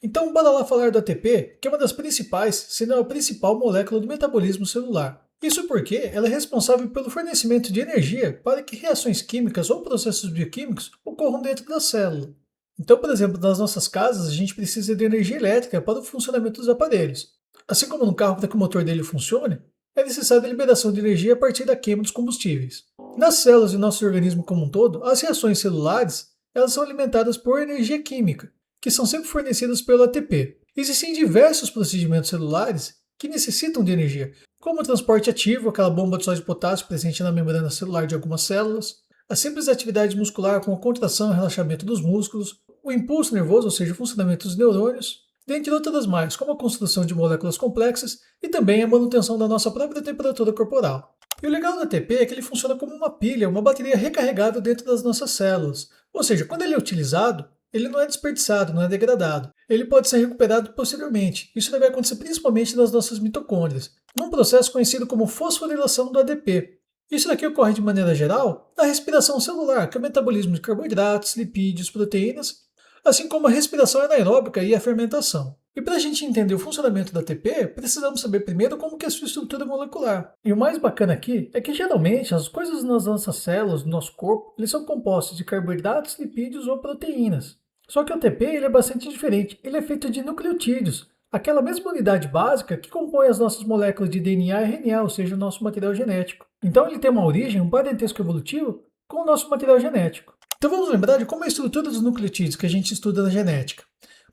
Então bora lá falar do ATP, que é uma das principais, se não a principal molécula do metabolismo celular. Isso porque ela é responsável pelo fornecimento de energia para que reações químicas ou processos bioquímicos ocorram dentro da célula. Então, por exemplo, nas nossas casas, a gente precisa de energia elétrica para o funcionamento dos aparelhos. Assim como no carro, para que o motor dele funcione, é necessária a liberação de energia a partir da queima dos combustíveis. Nas células do nosso organismo como um todo, as reações celulares elas são alimentadas por energia química, que são sempre fornecidas pelo ATP. Existem diversos procedimentos celulares que necessitam de energia, como o transporte ativo, aquela bomba de sódio de potássio presente na membrana celular de algumas células, a simples atividade muscular com a contração e relaxamento dos músculos, o impulso nervoso, ou seja, o funcionamento dos neurônios, dentre outras mais, como a construção de moléculas complexas e também a manutenção da nossa própria temperatura corporal. E o legal do ATP é que ele funciona como uma pilha, uma bateria recarregável dentro das nossas células. Ou seja, quando ele é utilizado, ele não é desperdiçado, não é degradado. Ele pode ser recuperado posteriormente. Isso vai acontecer principalmente nas nossas mitocôndrias, num processo conhecido como fosforilação do ADP. Isso daqui ocorre de maneira geral na respiração celular, que é o metabolismo de carboidratos, lipídios, proteínas, assim como a respiração anaeróbica e a fermentação. E para a gente entender o funcionamento da ATP, precisamos saber primeiro como que é a sua estrutura molecular. E o mais bacana aqui é que geralmente as coisas nas nossas células, no nosso corpo, eles são compostos de carboidratos, lipídios ou proteínas. Só que o ATP ele é bastante diferente, ele é feito de nucleotídeos, aquela mesma unidade básica que compõe as nossas moléculas de DNA e RNA, ou seja, o nosso material genético. Então ele tem uma origem, um parentesco evolutivo com o nosso material genético. Então vamos lembrar de como é a estrutura dos nucleotídeos que a gente estuda na genética.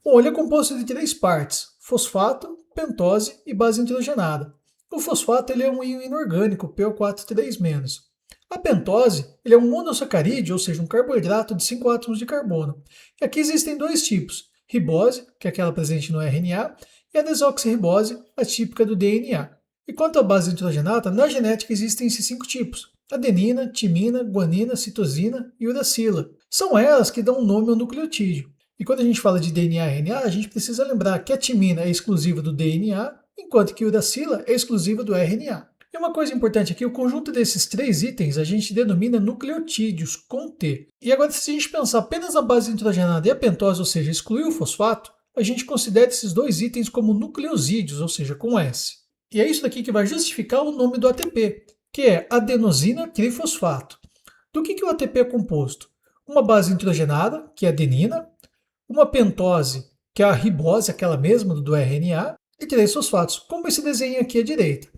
Bom, ele é composto de três partes: fosfato, pentose e base nitrogenada. O fosfato ele é um íon inorgânico, PO4,3-. A pentose ele é um monossacarídeo, ou seja, um carboidrato de 5 átomos de carbono. E aqui existem dois tipos: ribose, que é aquela presente no RNA, e a desoxirribose, a típica do DNA. E quanto à base nitrogenada, na genética existem esses 5 tipos: adenina, timina, guanina, citosina e uracila. São elas que dão o nome ao nucleotídeo. E quando a gente fala de DNA e RNA, a gente precisa lembrar que a timina é exclusiva do DNA, enquanto que a uracila é exclusiva do RNA. E uma coisa importante aqui, o conjunto desses três itens a gente denomina nucleotídeos, com T. E agora, se a gente pensar apenas na base nitrogenada e a pentose, ou seja, excluir o fosfato, a gente considera esses dois itens como nucleosídeos, ou seja, com S. E é isso daqui que vai justificar o nome do ATP, que é adenosina trifosfato. Do que o ATP é composto? Uma base nitrogenada, que é adenina, uma pentose, que é a ribose, aquela mesma do RNA, e três fosfatos, como esse desenho aqui à direita.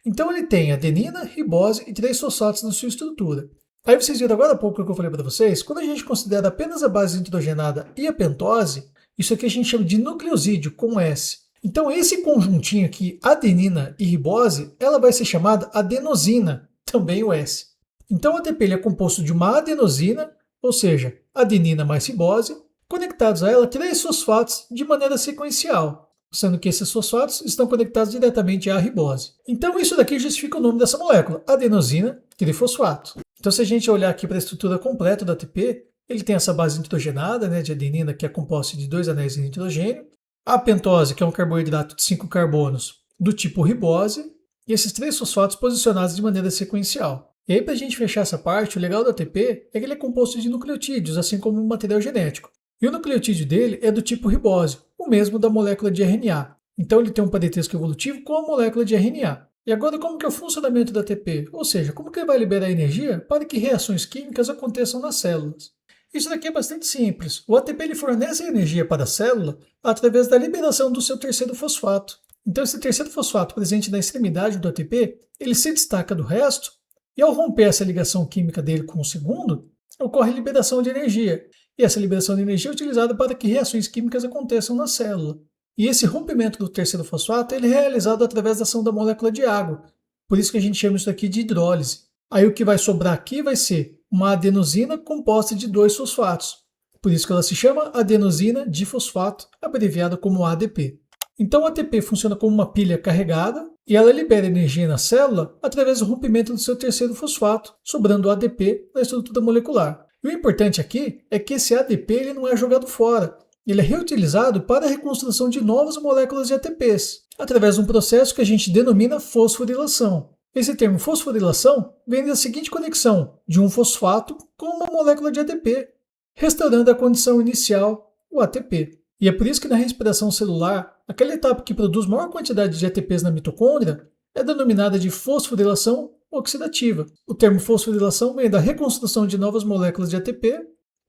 Então ele tem adenina, ribose e três fosfatos na sua estrutura. Aí vocês viram agora há pouco o que eu falei para vocês, quando a gente considera apenas a base nitrogenada e a pentose, isso aqui a gente chama de nucleosídeo, com S. Então esse conjuntinho aqui, adenina e ribose, ela vai ser chamada adenosina, também o S. Então o ATP ele é composto de uma adenosina, ou seja, adenina mais ribose, conectados a ela três fosfatos de maneira sequencial, sendo que esses fosfatos estão conectados diretamente à ribose. Então isso daqui justifica o nome dessa molécula, adenosina trifosfato. Então se a gente olhar aqui para a estrutura completa do ATP, ele tem essa base nitrogenada, de adenina, que é composta de 2 anéis de nitrogênio, a pentose, que é um carboidrato de 5 carbonos do tipo ribose, e esses três fosfatos posicionados de maneira sequencial. E aí, para a gente fechar essa parte, o legal do ATP é que ele é composto de nucleotídeos, assim como o material genético. E o nucleotídeo dele é do tipo ribose, o mesmo da molécula de RNA. Então ele tem um parentesco evolutivo com a molécula de RNA. E agora como que é o funcionamento do ATP? Ou seja, como que ele vai liberar energia para que reações químicas aconteçam nas células? Isso daqui é bastante simples. O ATP ele fornece energia para a célula através da liberação do seu terceiro fosfato. Então esse terceiro fosfato presente na extremidade do ATP, ele se destaca do resto, e ao romper essa ligação química dele com o segundo, ocorre a liberação de energia. E essa liberação de energia é utilizada para que reações químicas aconteçam na célula. E esse rompimento do terceiro fosfato ele é realizado através da ação da molécula de água. Por isso que a gente chama isso aqui de hidrólise. Aí o que vai sobrar aqui vai ser uma adenosina composta de 2 fosfatos. Por isso que ela se chama adenosina difosfato, abreviada como ADP. Então o ATP funciona como uma pilha carregada e ela libera energia na célula através do rompimento do seu terceiro fosfato, sobrando o ADP na estrutura molecular. E o importante aqui é que esse ADP ele não é jogado fora. Ele é reutilizado para a reconstrução de novas moléculas de ATPs, através de um processo que a gente denomina fosforilação. Esse termo fosforilação vem da seguinte conexão de um fosfato com uma molécula de ADP, restaurando a condição inicial, o ATP. E é por isso que na respiração celular, aquela etapa que produz maior quantidade de ATPs na mitocôndria é denominada de fosforilação oxidativa. O termo fosforilação vem da reconstrução de novas moléculas de ATP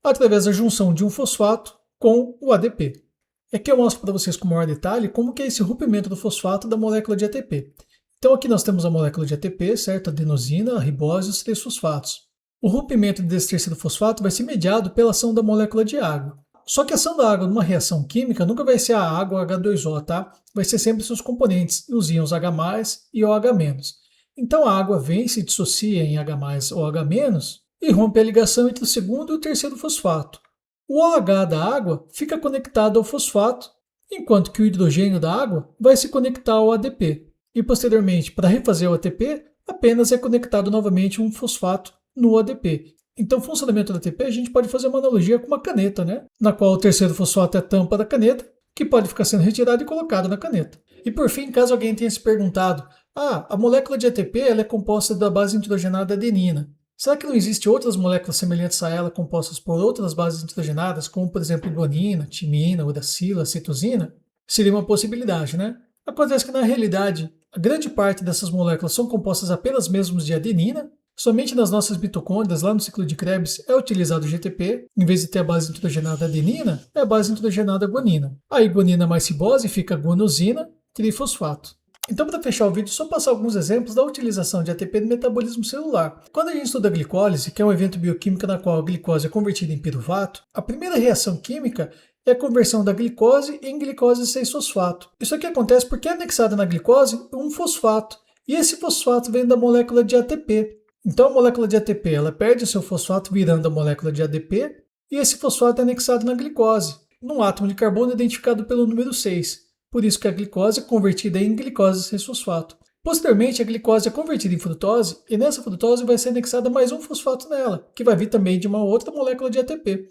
através da junção de um fosfato com o ADP. Aqui eu mostro para vocês com maior detalhe como que é esse rompimento do fosfato da molécula de ATP. Então aqui nós temos a molécula de ATP, certo? A adenosina, a ribose e os três fosfatos. O rompimento desse terceiro fosfato vai ser mediado pela ação da molécula de água. Só que a ação da água numa reação química nunca vai ser a água H2O, tá? Vai ser sempre seus componentes, os íons H+, e OH-. Então a água vem, se dissocia em H+, ou H- e rompe a ligação entre o segundo e o terceiro fosfato. O OH da água fica conectado ao fosfato, enquanto que o hidrogênio da água vai se conectar ao ADP. E posteriormente, para refazer o ATP, apenas é conectado novamente um fosfato no ADP. Então, o funcionamento do ATP a gente pode fazer uma analogia com uma caneta, né? Na qual o terceiro fosfato é a tampa da caneta, que pode ficar sendo retirado e colocado na caneta. E por fim, caso alguém tenha se perguntado, a molécula de ATP ela é composta da base nitrogenada adenina. Será que não existem outras moléculas semelhantes a ela compostas por outras bases nitrogenadas, como por exemplo guanina, timina, uracila, citosina? Seria uma possibilidade, né? Acontece que na realidade, a grande parte dessas moléculas são compostas apenas mesmo de adenina. Somente nas nossas mitocôndrias, lá no ciclo de Krebs, é utilizado o GTP. Em vez de ter a base nitrogenada adenina, é a base nitrogenada guanina. Aí guanina mais ribose fica guanosina, trifosfato. Então, para fechar o vídeo, só passar alguns exemplos da utilização de ATP no metabolismo celular. Quando a gente estuda a glicólise, que é um evento bioquímico na qual a glicose é convertida em piruvato, a primeira reação química é a conversão da glicose em glicose 6-fosfato. Isso aqui acontece porque é anexado na glicose um fosfato, e esse fosfato vem da molécula de ATP. Então a molécula de ATP ela perde o seu fosfato virando a molécula de ADP, e esse fosfato é anexado na glicose, num átomo de carbono identificado pelo número 6. Por isso que a glicose é convertida em glicose 6-fosfato. Posteriormente, a glicose é convertida em frutose, e nessa frutose vai ser anexada mais um fosfato nela, que vai vir também de uma outra molécula de ATP.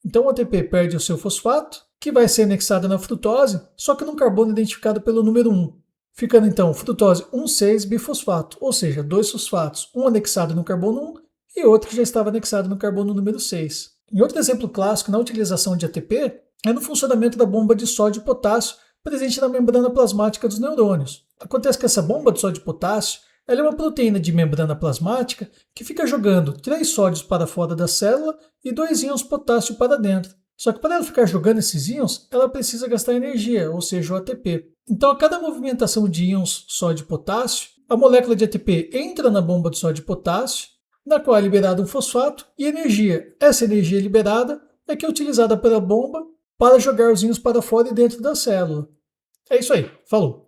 Então o ATP perde o seu fosfato, que vai ser anexado na frutose, só que num carbono identificado pelo número 1. Ficando então frutose 1,6-bifosfato, ou seja, dois fosfatos, um anexado no carbono 1 e outro que já estava anexado no carbono número 6. Em outro exemplo clássico na utilização de ATP é no funcionamento da bomba de sódio e potássio presente na membrana plasmática dos neurônios. Acontece que essa bomba de sódio e potássio ela é uma proteína de membrana plasmática que fica jogando 3 sódios para fora da célula e 2 íons potássio para dentro. Só que para ela ficar jogando esses íons, ela precisa gastar energia, ou seja, o ATP. Então, a cada movimentação de íons sódio e potássio, a molécula de ATP entra na bomba de sódio e potássio, na qual é liberado um fosfato e energia. Essa energia liberada é que é utilizada pela bomba para jogar os íons para fora e dentro da célula. É isso aí, falou!